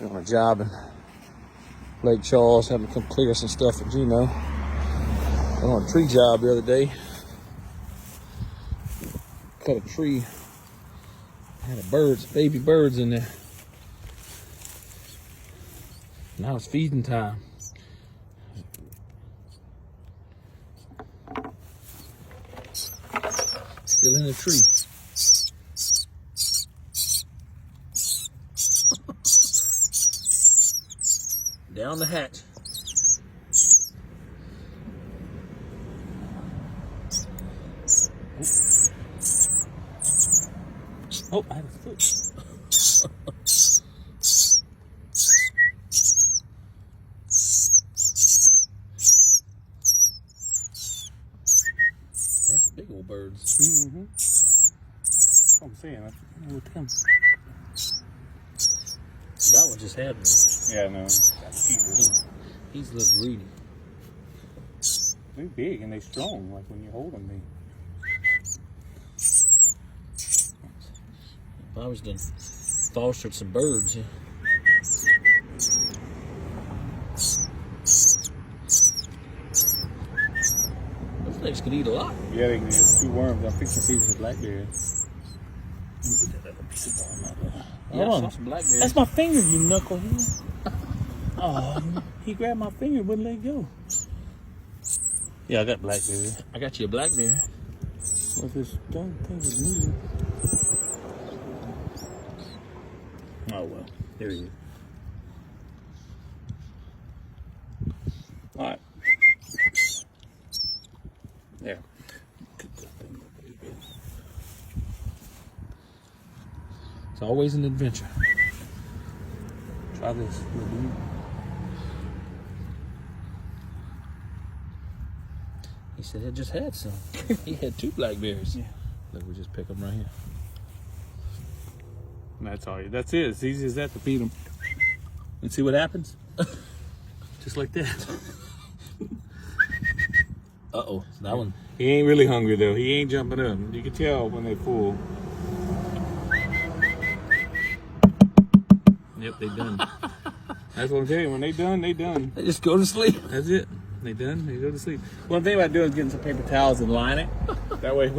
We're on a job in Lake Charles, having to come clear some stuff for Gino. We're on a tree job the other day. Cut a tree. Had baby birds in there. Now it's feeding time. Still in the tree. Down the hatch. Oh, I had a foot. That's big old birds. Mm-hmm. That's what I'm saying. With them. That one just had me. Yeah, no. He's a little greedy. They're big and they're strong. Like when you hold them, they. If I was done fostered some birds, yeah. Those things could eat a lot. Yeah, they can eat 2 worms. I'm fixing to feed some blackberry. Yeah, Hold on. some blackberries. That's my finger, you knucklehead. Oh, he grabbed my finger, wouldn't let it go. Yeah, I got blackberry. I got you a blackberry. What's this dang thing is moving? Oh well, there he is. All right. There. It's always an adventure. Try this, little dude. He said he just had some. He had 2 blackberries. Yeah. Look, we just pick them right here. And that's all. That's it. It's easy as that to feed them. And see what happens. Just like that. Uh-oh, that one. He ain't really hungry though. He ain't jumping up. You can tell when they're full. Yep, they done. That's what I'm telling you. When they done, they done. They just go to sleep. That's it. They done. They go to sleep. One thing about doing is getting some paper towels and line it. That way when